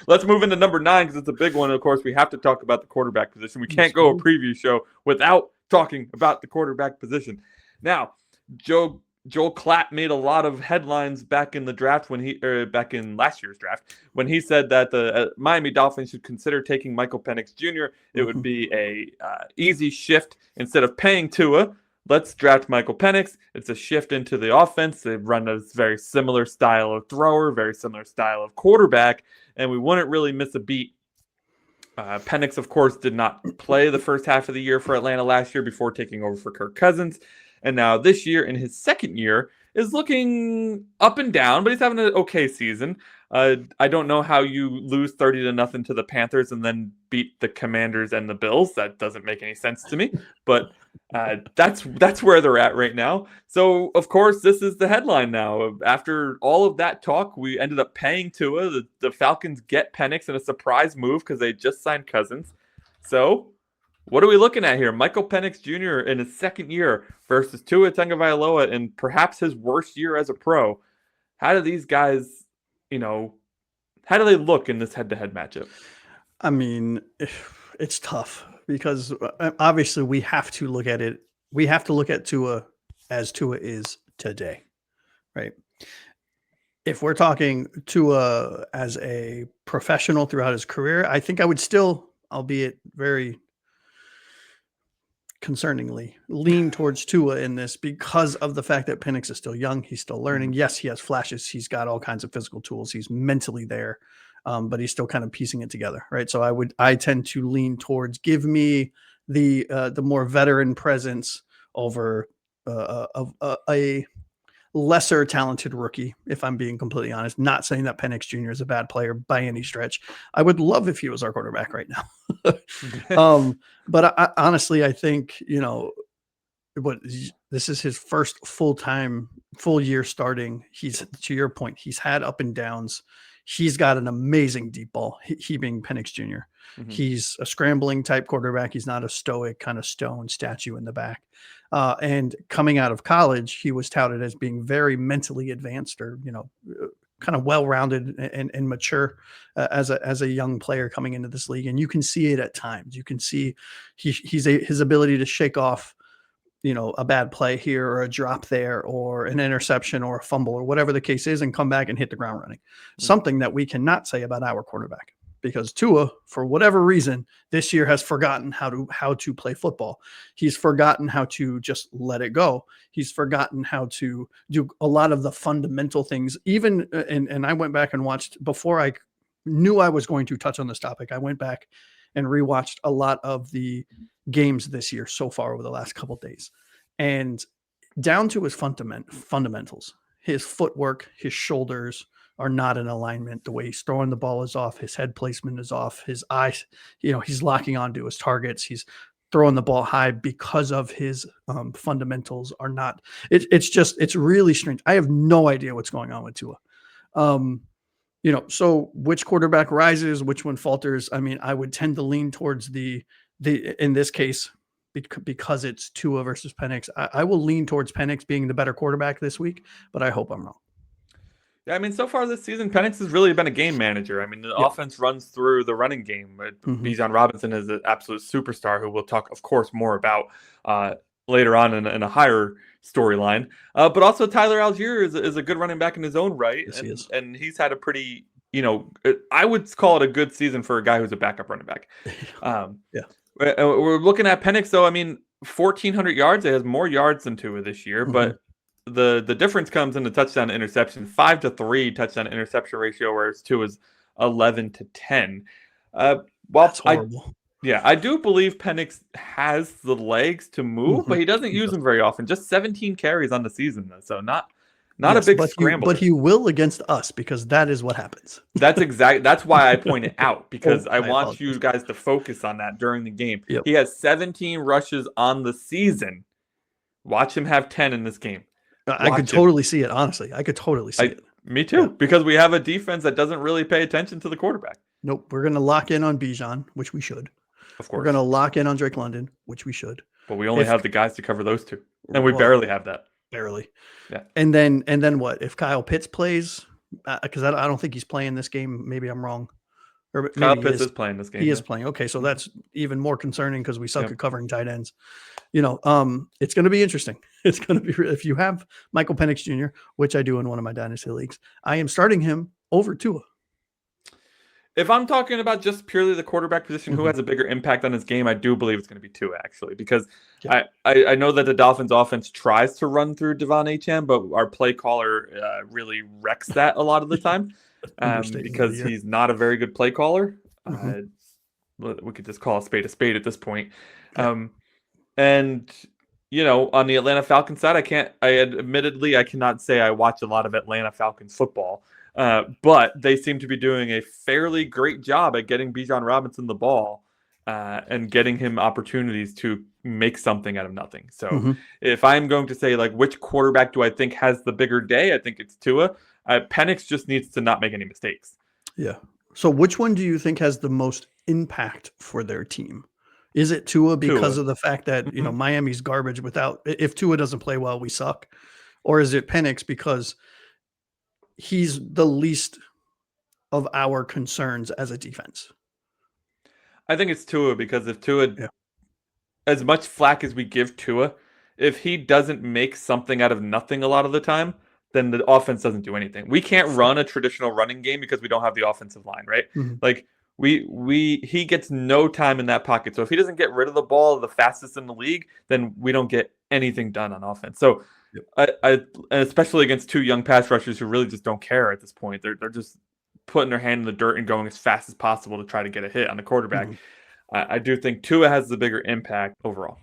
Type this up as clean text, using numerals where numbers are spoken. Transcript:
let's move into number 9 because it's a big one. Of course, we have to talk about the quarterback position. We can't go a preview show without talking about the quarterback position. Now, Joel Klatt made a lot of headlines back in the draft back in last year's draft when he said that the Miami Dolphins should consider taking Michael Penix Jr. It would be a easy shift instead of paying Tua. Let's draft Michael Penix. It's a shift into the offense. They run a very similar style of thrower, very similar style of quarterback, and we wouldn't really miss a beat. Penix, of course, did not play the first half of the year for Atlanta last year before taking over for Kirk Cousins. And now this year, in his second year, is looking up and down, but he's having an okay season. I don't know how you lose 30-0 to the Panthers and then beat the Commanders and the Bills. That doesn't make any sense to me, but that's where they're at right now. So, of course, this is the headline now. After all of that talk, we ended up paying Tua. The Falcons get Penix in a surprise move because they just signed Cousins. So, what are we looking at here? Michael Penix Jr. in his second year versus Tua Tagovailoa in perhaps his worst year as a pro. How do these guys, how do they look in this head-to-head matchup? I mean, it's tough because obviously we have to look at it. We have to look at Tua as Tua is today, right? If we're talking Tua as a professional throughout his career, I think I would still, albeit very concerningly, lean towards Tua in this because of the fact that Penix is still young. He's still learning. Yes, he has flashes. He's got all kinds of physical tools. He's mentally there, but he's still kind of piecing it together, right? So I tend to lean towards give me the more veteran presence over a lesser talented rookie, if I'm being completely honest. Not saying that Penix Jr. is a bad player by any stretch. I would love if he was our quarterback right now. But honestly, I think, this is his first full year starting. He's, to your point, he's had up and downs. He's got an amazing deep ball, he being Penix Jr. Mm-hmm. He's a scrambling type quarterback. He's not a stoic kind of stone statue in the back. And coming out of college, he was touted as being very mentally advanced or, kind of well-rounded and mature as a young player coming into this league. And you can see it at times. You can see his ability to shake off, a bad play here or a drop there or an interception or a fumble or whatever the case is and come back and hit the ground running. Mm-hmm. Something that we cannot say about our quarterback. Because Tua, for whatever reason, this year has forgotten how to play football. He's forgotten how to just let it go. He's forgotten how to do a lot of the fundamental things. Even and I went back and watched before I knew I was going to touch on this topic. I went back and rewatched a lot of the games this year so far over the last couple of days, and down to his fundamentals, his footwork, his shoulders are not in alignment. The way he's throwing the ball is off. His head placement is off. His eyes, he's locking onto his targets. He's throwing the ball high because of his fundamentals are not. It's really strange. I have no idea what's going on with Tua. So which quarterback rises, which one falters? I mean, I would tend to lean towards the in this case, because it's Tua versus Penix. I will lean towards Penix being the better quarterback this week, but I hope I'm wrong. Yeah, I mean, so far this season, Penix has really been a game manager. I mean, the offense runs through the running game. Mm-hmm. Bijan Robinson is an absolute superstar who we'll talk, of course, more about later on in a higher storyline. But also Tyler Algier is a good running back in his own right. Yes, he is. And he's had a pretty, I would call it a good season for a guy who's a backup running back. We're looking at Penix, though. I mean, 1,400 yards. He has more yards than Tua this year, mm-hmm. but the difference comes in the touchdown to interception, 5-3 touchdown to interception ratio, whereas Tua's 11-10. That's horrible. I do believe Penix has the legs to move, mm-hmm. but he doesn't use them very often. Just 17 carries on the season, though, so not a big scramble. But he will against us because that is what happens. That's why I point it out, because I want you guys to focus on that during the game. Yep. He has 17 rushes on the season. Watch him have 10 in this game. I could totally see it, honestly. I could totally see it. Me too, because we have a defense that doesn't really pay attention to the quarterback. Nope. We're going to lock in on Bijan, which we should. Of course. We're going to lock in on Drake London, which we should. But we only have the guys to cover those two. And we barely have that. Barely. Yeah. And then what? If Kyle Pitts plays, because I don't think he's playing this game. Maybe I'm wrong. Or Kyle maybe Pitts is playing this game. he is playing. Okay, so that's even more concerning because we suck Yep. at covering tight ends. It's going to be interesting. It's going to be, if you have Michael Penix Jr., which I do in one of my dynasty leagues, I am starting him over Tua. If I'm talking about just purely the quarterback position, who has a bigger impact on his game, I do believe it's going to be Tua, actually, because I know that the Dolphins offense tries to run through Devon Achane, but our play caller really wrecks that a lot of the time because he's not a very good play caller. We could just call a spade at this point. And on the Atlanta Falcons side, admittedly I cannot say I watch a lot of Atlanta Falcons football. But they seem to be doing a fairly great job at getting Bijan Robinson the ball and getting him opportunities to make something out of nothing. So if I'm going to say, like, which quarterback do I think has the bigger day, I think it's Tua. Penix just needs to not make any mistakes. Yeah. So which one do you think has the most impact for their team? Is it Tua because of the fact that, Miami's garbage if Tua doesn't play well, we suck? Or is it Penix because he's the least of our concerns as a defense? I think it's Tua because if Tua, as much flack as we give Tua, if he doesn't make something out of nothing a lot of the time, then the offense doesn't do anything. We can't run a traditional running game because we don't have the offensive line, right? Like he gets no time in that pocket. So if he doesn't get rid of the ball the fastest in the league, then we don't get anything done on offense. So and especially against two young pass rushers who really just don't care at this point. They're just putting their hand in the dirt and going as fast as possible to try to get a hit on the quarterback. I do think Tua has the bigger impact overall.